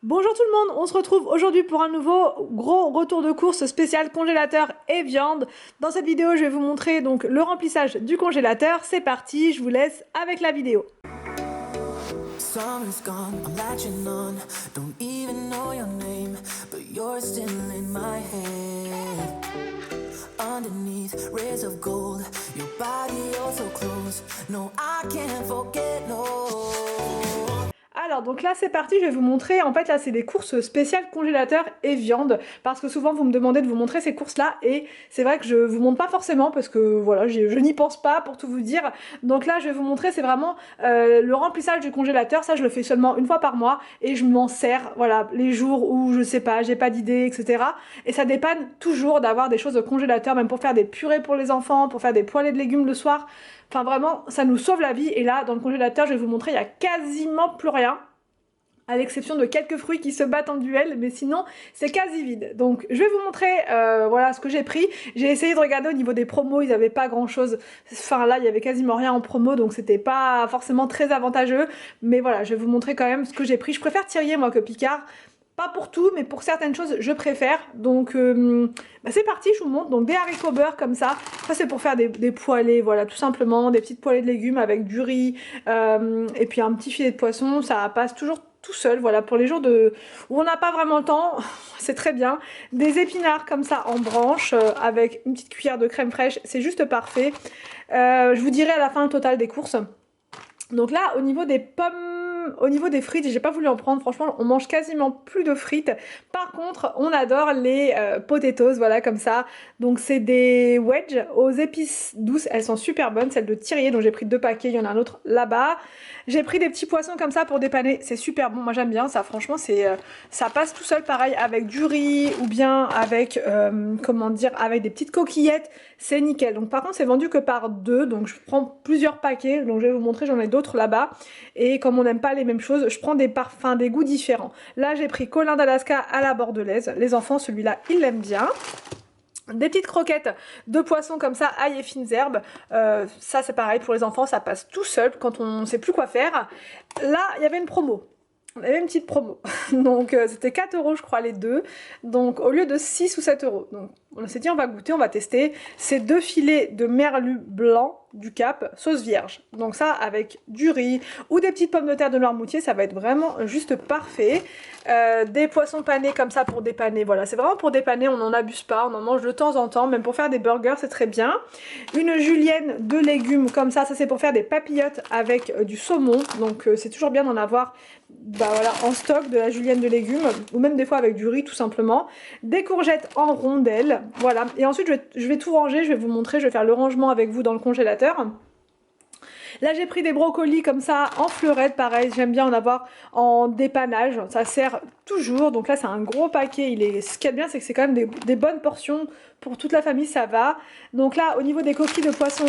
Bonjour tout le monde, on se retrouve aujourd'hui pour un nouveau gros retour de course spécial congélateur et viande. Dans cette vidéo, je vais vous montrer donc le remplissage du congélateur. C'est parti, je vous laisse avec la vidéo. Summer's gone, I'm latching on. Don't even know your name, but you're still in my head. Underneath rays of gold, your body oh so close. No, I can't forget, no. Alors donc là c'est parti, je vais vous montrer, en fait là c'est des courses spéciales congélateur et viande, parce que souvent vous me demandez de vous montrer ces courses là, et c'est vrai que je vous montre pas forcément, parce que voilà, je n'y pense pas pour tout vous dire. Donc là je vais vous montrer, c'est vraiment le remplissage du congélateur. Ça je le fais seulement une fois par mois, et je m'en sers, voilà, les jours où je sais pas, j'ai pas d'idée, etc. Et ça dépanne toujours d'avoir des choses au congélateur, même pour faire des purées pour les enfants, pour faire des poêlées de légumes le soir. Enfin vraiment, ça nous sauve la vie. Et là, dans le congélateur, je vais vous montrer, il y a quasiment plus rien, à l'exception de quelques fruits qui se battent en duel, mais sinon c'est quasi vide. Donc je vais vous montrer voilà ce que j'ai pris. J'ai essayé de regarder au niveau des promos, ils avaient pas grand chose, enfin là il y avait quasiment rien en promo, donc c'était pas forcément très avantageux, mais voilà, je vais vous montrer quand même ce que j'ai pris. Je préfère Thirier moi que Picard. Pas pour tout, mais pour certaines choses, je préfère. Donc, c'est parti, je vous montre. Donc, des haricots beurre comme ça. Ça, c'est pour faire des poêlées, voilà, tout simplement. Des petites poêlées de légumes avec du riz et puis un petit filet de poisson. Ça passe toujours tout seul, voilà, pour les jours où on n'a pas vraiment le temps. C'est très bien. Des épinards comme ça en branche avec une petite cuillère de crème fraîche. C'est juste parfait. Je vous dirai à la fin le total des courses. Donc là, au niveau des pommes, au niveau des frites, j'ai pas voulu en prendre. Franchement, on mange quasiment plus de frites. Par contre, on adore les potatoes, voilà, comme ça. Donc c'est des wedges aux épices douces. Elles sont super bonnes, celles de Thirier. Donc j'ai pris 2 paquets, il y en a un autre là-bas. J'ai pris des petits poissons comme ça pour dépanner. C'est super bon, moi j'aime bien ça. Franchement, ça passe tout seul, pareil, avec du riz ou bien avec, comment dire, avec des petites coquillettes. C'est nickel. Donc par contre, c'est vendu que par 2. Donc je prends plusieurs paquets. Donc je vais vous montrer, j'en ai d'autres là-bas. Et comme on n'aime pas les mêmes choses, je prends des parfums, des goûts différents. Là, j'ai pris Colin d'Alaska à la bordelaise. Les enfants, celui-là, ils l'aiment bien. Des petites croquettes de poisson comme ça, ail et fines herbes. Ça, c'est pareil pour les enfants, ça passe tout seul quand on ne sait plus quoi faire. Là, il y avait une promo. On avait une petite promo. Donc, c'était 4 € je crois, les deux. Donc, au lieu de 6 ou 7 €. Donc, on s'est dit, on va goûter, on va tester. C'est 2 filets de merlu blanc du Cap, sauce vierge. Donc ça, avec du riz ou des petites pommes de terre de Noirmoutier, ça va être vraiment juste parfait. Des poissons panés comme ça pour dépanner. Voilà, c'est vraiment pour dépanner, on n'en abuse pas, on en mange de temps en temps. Même pour faire des burgers, c'est très bien. Une julienne de légumes comme ça c'est pour faire des papillotes avec du saumon. Donc c'est toujours bien d'en avoir voilà, en stock de la julienne de légumes, ou même des fois avec du riz tout simplement. Des courgettes en rondelles, voilà. Et ensuite je vais tout ranger, je vais vous montrer, je vais faire le rangement avec vous dans le congélateur. Là j'ai pris des brocolis comme ça en fleurettes, pareil, j'aime bien en avoir en dépannage, ça sert toujours. Donc là c'est un gros paquet, ce qu'il y a de bien c'est que c'est quand même des bonnes portions pour toute la famille, ça va. Donc là au niveau des coquilles de poisson,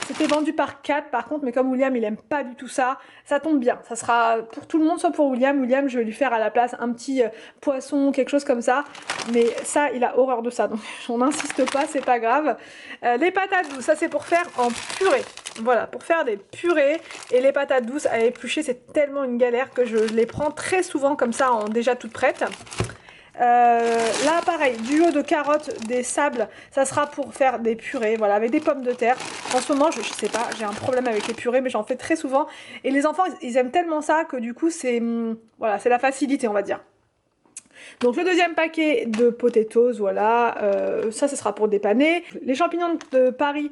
c'était vendu par 4 par contre, mais comme William il aime pas du tout ça, ça tombe bien. Ça sera pour tout le monde sauf pour William. William je vais lui faire à la place un petit poisson, quelque chose comme ça. Mais ça il a horreur de ça, donc on n'insiste pas, c'est pas grave. Les patates douces, ça c'est pour faire en purée. Voilà, pour faire des purées. Et les patates douces à éplucher, c'est tellement une galère que je les prends très souvent comme ça, déjà toutes prêtes. Là pareil, du haut de carottes, des sables, ça sera pour faire des purées, voilà, avec des pommes de terre. En ce moment, je sais pas, j'ai un problème avec les purées, mais j'en fais très souvent. Et les enfants, ils aiment tellement ça que du coup, voilà, c'est la facilité, on va dire. Donc le deuxième paquet de potatoes, voilà, ça ce sera pour dépanner. Les champignons de Paris,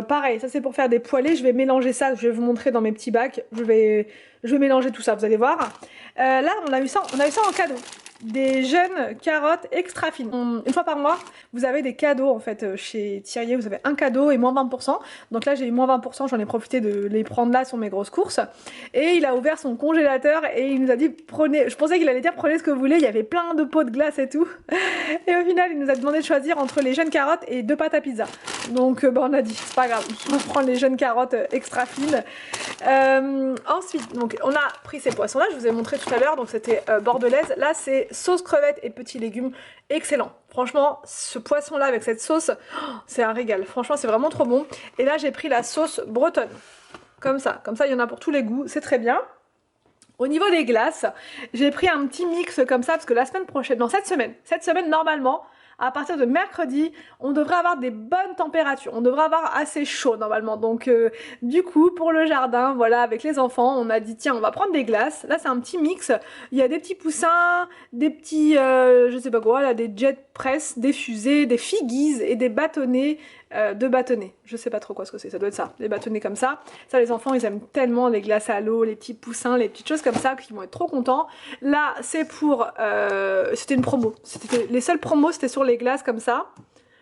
pareil, ça c'est pour faire des poêlées. Je vais mélanger ça, je vais vous montrer dans mes petits bacs. Je vais mélanger tout ça, vous allez voir. Là on a eu ça en cadeau. Des jeunes carottes extra fines. Une fois par mois, vous avez des cadeaux en fait chez Thirier, vous avez un cadeau et moins 20%. Donc là j'ai eu moins 20%, j'en ai profité de les prendre là sur mes grosses courses. Et il a ouvert son congélateur et il nous a dit prenez, je pensais qu'il allait dire prenez ce que vous voulez, il y avait plein de pots de glace et tout. Et au final il nous a demandé de choisir entre les jeunes carottes et 2 pâtes à pizza. Donc on a dit c'est pas grave, on va prendre les jeunes carottes extra fines. Ensuite, donc on a pris ces poissons là, je vous ai montré tout à l'heure, donc c'était bordelaise. Là c'est sauce crevettes et petits légumes, excellent. Franchement, ce poisson là avec cette sauce, c'est un régal. Franchement, c'est vraiment trop bon. Et là, j'ai pris la sauce bretonne. Comme ça il y en a pour tous les goûts, c'est très bien. Au niveau des glaces, j'ai pris un petit mix comme ça parce que la semaine prochaine, non cette semaine normalement, à partir de mercredi, on devrait avoir des bonnes températures, on devrait avoir assez chaud normalement. Donc du coup, pour le jardin, voilà, avec les enfants, on a dit tiens, on va prendre des glaces. Là, c'est un petit mix. Il y a des petits poussins, des petits, je sais pas quoi, là, des jet press, des fusées, des figuises et des bâtonnets. De bâtonnets, je sais pas trop quoi ce que c'est, ça doit être ça, des bâtonnets comme ça. Ça, les enfants ils aiment tellement les glaces à l'eau, les petits poussins, les petites choses comme ça qu'ils vont être trop contents. Là c'est pour, c'était une promo, les seules promos c'était sur les glaces comme ça.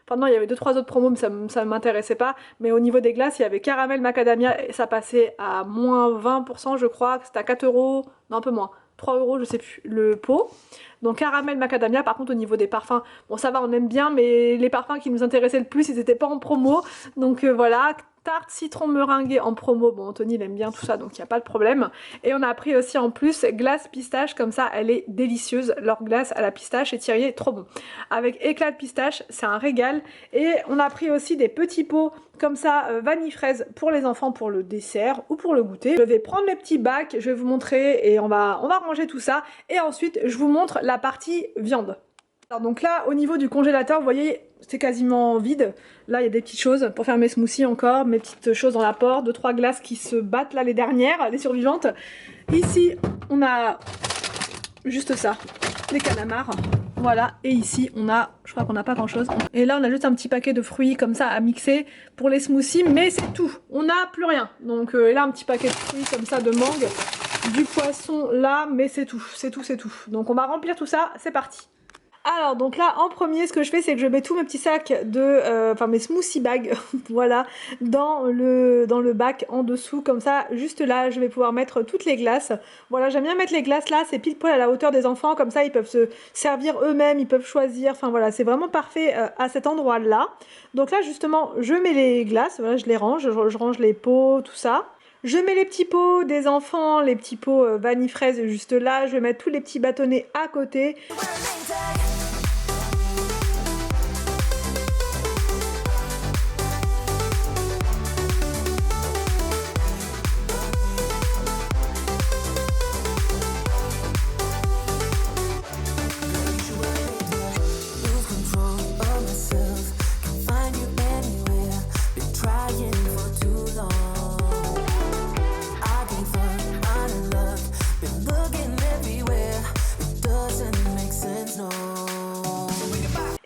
Enfin non, il y avait 2-3 autres promos mais ça m'intéressait pas. Mais au niveau des glaces, il y avait caramel macadamia et ça passait à moins 20% je crois, c'était à 4 €, non un peu moins, 3 € je sais plus, le pot. Donc caramel macadamia, par contre au niveau des parfums, bon ça va on aime bien mais les parfums qui nous intéressaient le plus ils étaient pas en promo. Donc voilà, tarte citron meringuée en promo, bon Anthony il aime bien tout ça donc il n'y a pas de problème. Et on a pris aussi en plus glace pistache, comme ça elle est délicieuse, leur glace à la pistache et Thierry est trop bon. Avec éclat de pistache, c'est un régal. Et on a pris aussi des petits pots comme ça, vanille fraise pour les enfants pour le dessert ou pour le goûter. Je vais prendre mes petits bacs, je vais vous montrer et on va ranger tout ça. Et ensuite je vous montre la partie viande. Alors donc là au niveau du congélateur vous voyez c'est quasiment vide. Là il y a des petites choses pour faire mes smoothies encore, mes petites choses dans l'apport, 2-3 glaces qui se battent là, les dernières, les survivantes. Ici on a juste ça, les calamars. Voilà, et ici on a, je crois qu'on n'a pas grand chose. Et là on a juste un petit paquet de fruits comme ça à mixer pour les smoothies, mais c'est tout. On n'a plus rien. Donc et là un petit paquet de fruits comme ça de mangue, du poisson là, mais c'est tout, c'est tout, c'est tout. Donc on va remplir tout ça, c'est parti. Alors donc là en premier ce que je fais c'est que je mets tous mes petits sacs de, enfin mes smoothie bags, voilà, dans le bac en dessous comme ça, juste là je vais pouvoir mettre toutes les glaces. Voilà, j'aime bien mettre les glaces là, c'est pile poil à la hauteur des enfants, comme ça ils peuvent se servir eux-mêmes, ils peuvent choisir, enfin voilà c'est vraiment parfait à cet endroit là. Donc là justement je mets les glaces, voilà je les range, je range les pots, tout ça. Je mets les petits pots des enfants, les petits pots vanille fraise juste là, je vais mettre tous les petits bâtonnets à côté.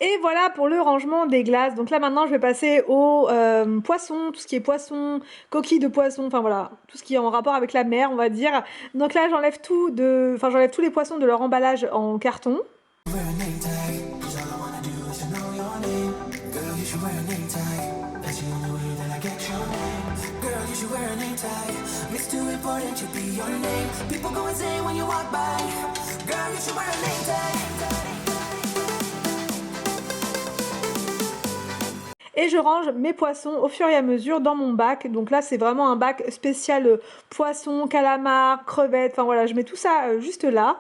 Et voilà pour le rangement des glaces. Donc là maintenant je vais passer au poisson, tout ce qui est poisson, coquilles de poisson, enfin voilà, tout ce qui est en rapport avec la mer on va dire. Donc là j'enlève j'enlève tous les poissons de leur emballage en carton. Et je range mes poissons au fur et à mesure dans mon bac. Donc là c'est vraiment un bac spécial poisson, calamar, crevettes, enfin voilà je mets tout ça juste là.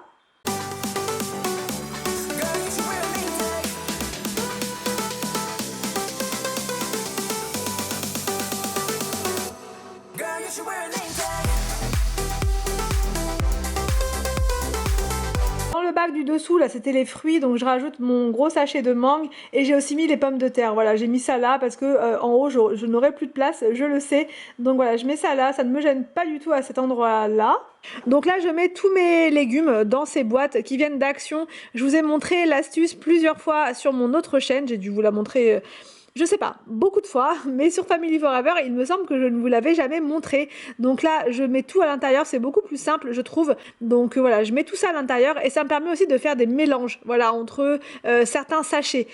Dans le bac du dessous là c'était les fruits, donc je rajoute mon gros sachet de mangue et j'ai aussi mis les pommes de terre. Voilà, j'ai mis ça là parce que en haut je n'aurai plus de place, je le sais. Donc voilà, je mets ça là, ça ne me gêne pas du tout à cet endroit là. Donc là je mets tous mes légumes dans ces boîtes qui viennent d'Action. Je vous ai montré l'astuce plusieurs fois sur mon autre chaîne, j'ai dû vous la montrer je sais pas, beaucoup de fois, mais sur Family Forever, il me semble que je ne vous l'avais jamais montré. Donc là, je mets tout à l'intérieur, c'est beaucoup plus simple, je trouve. Donc voilà, je mets tout ça à l'intérieur et ça me permet aussi de faire des mélanges, voilà, entre certains sachets.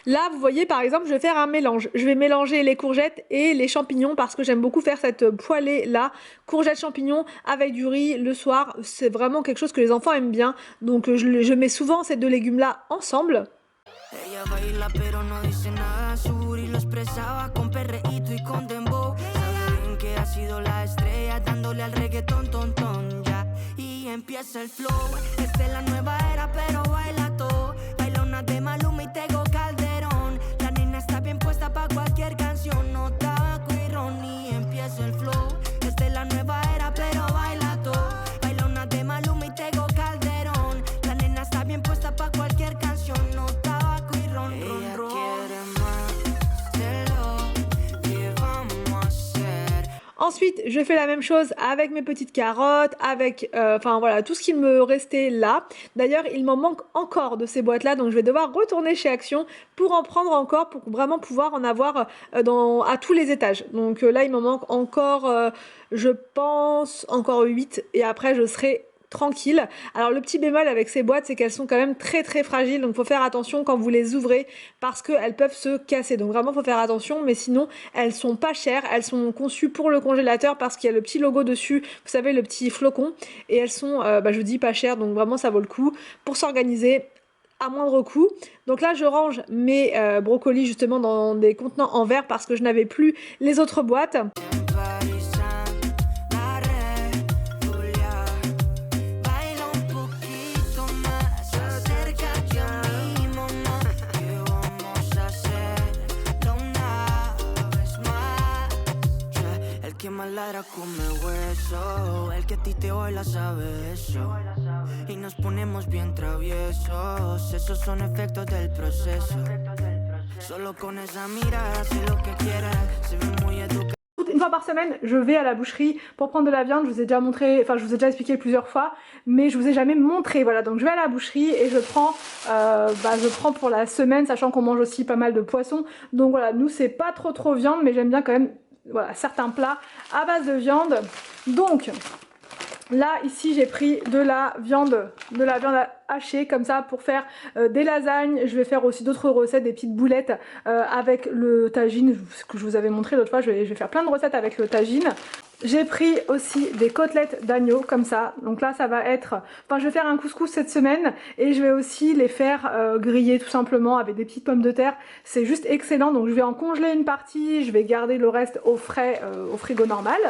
Là, vous voyez, par exemple, je vais faire un mélange. Je vais mélanger les courgettes et les champignons parce que j'aime beaucoup faire cette poêlée là, courgettes champignons avec du riz le soir. C'est vraiment quelque chose que les enfants aiment bien. Donc je mets souvent ces deux légumes là ensemble. Ella baila pero no dice nada, su booty lo expresaba con perreíto y con dembow. Sabe bien que ha sido la estrella dándole al reggaetón, ton, ton, ya. Y empieza el flow, esta es la nueva era pero baila todo. Baila una de Maluma y Tego Calderón. La nena está bien puesta pa' cualquier canción, no tabaco y ron. Y empieza el flow, esta es la nueva era pero baila todo. Baila una de Maluma y Tego Calderón. La nena está bien puesta pa' cualquier canción, no tabaco y ron, ron, ron. Quiere más de lo que vamos a hacer. Ensuite, je fais la même chose avec mes petites carottes, avec, enfin voilà, tout ce qui me restait là. D'ailleurs, il m'en manque encore de ces boîtes-là, donc je vais devoir retourner chez Action pour en prendre encore, pour vraiment pouvoir en avoir à tous les étages. Donc là, il m'en manque encore, je pense, encore 8, et après, je serai tranquille. Alors le petit bémol avec ces boîtes, c'est qu'elles sont quand même très très fragiles, donc faut faire attention quand vous les ouvrez parce qu'elles peuvent se casser. Donc vraiment faut faire attention, mais sinon elles sont pas chères, elles sont conçues pour le congélateur parce qu'il y a le petit logo dessus, vous savez, le petit flocon, et elles sont, je dis pas chères, donc vraiment ça vaut le coup pour s'organiser à moindre coût. Donc là je range mes brocolis justement dans des contenants en verre parce que je n'avais plus les autres boîtes. Que más ladra come hueso, el que a ti te baila sabe eso. Y nos ponemos bien traviesos, esos son efectos del proceso. Solo con esa mirada sé lo que quieres, se ve muy educado. Une fois par semaine, je vais à la boucherie pour prendre de la viande. Je vous ai déjà montré, enfin je vous ai déjà expliqué plusieurs fois, mais je vous ai jamais montré. Voilà, donc je vais à la boucherie et je prends pour la semaine, sachant qu'on mange aussi pas mal de poissons. Donc voilà, nous c'est pas trop viande, mais j'aime bien quand même, voilà, certains plats à base de viande. Donc là ici j'ai pris de la viande hachée comme ça pour faire des lasagnes. Je vais faire aussi d'autres recettes, des petites boulettes avec le tagine, ce que je vous avais montré l'autre fois. Je vais faire plein de recettes avec le tagine. J'ai pris aussi des côtelettes d'agneau comme ça. Donc là ça va être, enfin je vais faire un couscous cette semaine et je vais aussi les faire griller tout simplement avec des petites pommes de terre. C'est juste excellent. Donc je vais en congeler une partie, je vais garder le reste au frais au frigo normal.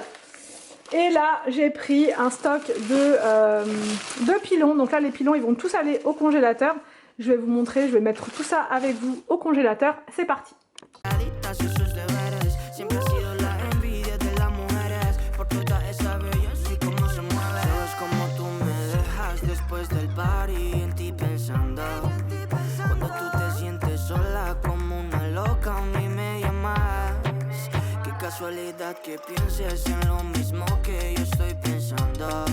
Et là j'ai pris un stock de pilons. Donc là les pilons ils vont tous aller au congélateur. Je vais vous montrer, je vais mettre tout ça avec vous au congélateur. C'est parti. Casualidad que pienses en lo mismo que yo estoy pensando.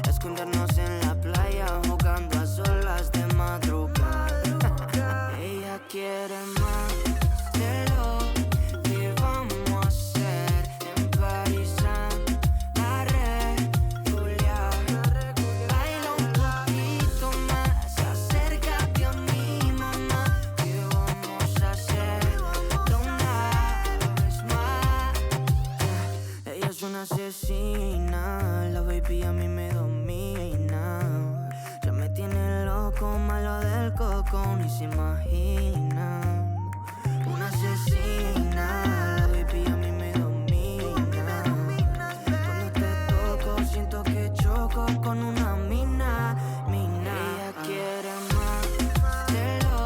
Escondernos en la playa jugando a solas de madrugada. Ella quiere más de lo que vamos a hacer en París, la regular. Baila un poquito más, acércate a mi mamá. ¿Qué vamos a hacer? Es una asesina, la baby a mí me domina. Ya me tiene loco, malo del coco, ni se imagina. Una asesina, la baby a mí me domina. Cuando te toco, siento que choco con una mina. Ella quiere más de lo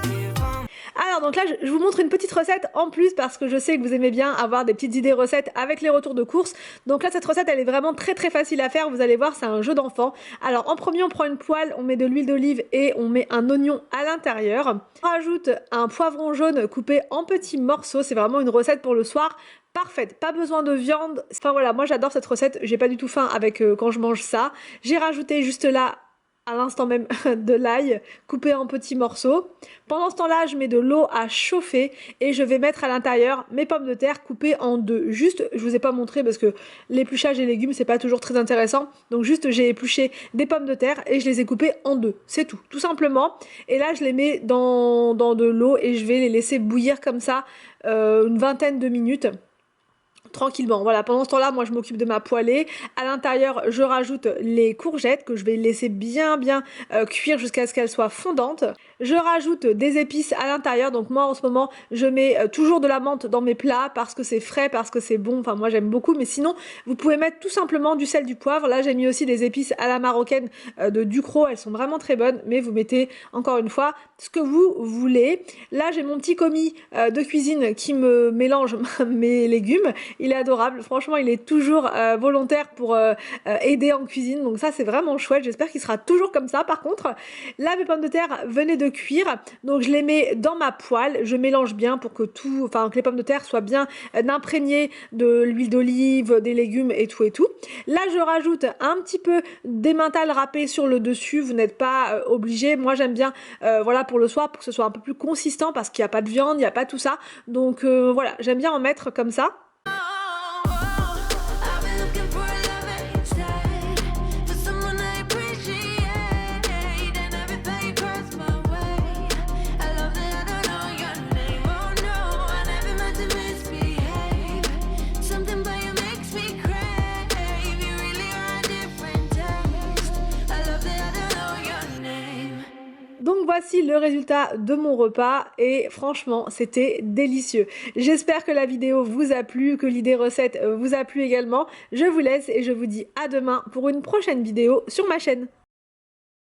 que vamos. Alors donc là je vous montre une petite recette en plus parce que je sais que vous aimez bien avoir des petites idées recettes avec les retours de course. Donc là cette recette elle est vraiment très facile à faire, vous allez voir, c'est un jeu d'enfant. Alors en premier on prend une poêle, on met de l'huile d'olive et on met un oignon à l'intérieur. On rajoute un poivron jaune coupé en petits morceaux, c'est vraiment une recette pour le soir. Parfaite, pas besoin de viande. Enfin voilà, moi j'adore cette recette, j'ai pas du tout faim avec quand je mange ça. J'ai rajouté juste là à l'instant même de l'ail coupé en petits morceaux. Pendant ce temps-là, je mets de l'eau à chauffer et je vais mettre à l'intérieur mes pommes de terre coupées en deux. Juste, je vous ai pas montré parce que l'épluchage des légumes, c'est pas toujours très intéressant. Donc juste, j'ai épluché des pommes de terre et je les ai coupées en deux. C'est tout simplement. Et là, je les mets dans de l'eau et je vais les laisser bouillir comme ça une vingtaine de minutes. Tranquillement, voilà, pendant ce temps-là, moi je m'occupe de ma poêlée. À l'intérieur, je rajoute les courgettes que je vais laisser bien cuire jusqu'à ce qu'elles soient fondantes. Je rajoute des épices à l'intérieur, donc moi en ce moment, je mets toujours de la menthe dans mes plats parce que c'est frais, parce que c'est bon, enfin moi j'aime beaucoup, mais sinon, vous pouvez mettre tout simplement du sel, du poivre. Là, j'ai mis aussi des épices à la marocaine de Ducros, elles sont vraiment très bonnes, mais vous mettez encore une fois ce que vous voulez. Là, j'ai mon petit commis de cuisine qui me mélange mes légumes. Il est adorable, franchement il est toujours volontaire pour aider en cuisine, donc ça c'est vraiment chouette, j'espère qu'il sera toujours comme ça. Par contre, là mes pommes de terre venaient de cuire, donc je les mets dans ma poêle, je mélange bien pour que que les pommes de terre soient bien imprégnées de l'huile d'olive, des légumes et tout. Là je rajoute un petit peu d'emmental râpé sur le dessus, vous n'êtes pas obligé, moi j'aime bien voilà pour le soir pour que ce soit un peu plus consistant parce qu'il n'y a pas de viande, il n'y a pas tout ça, donc voilà, j'aime bien en mettre comme ça. Donc voici le résultat de mon repas et franchement c'était délicieux. J'espère que la vidéo vous a plu, que l'idée recette vous a plu également. Je vous laisse et je vous dis à demain pour une prochaine vidéo sur ma chaîne.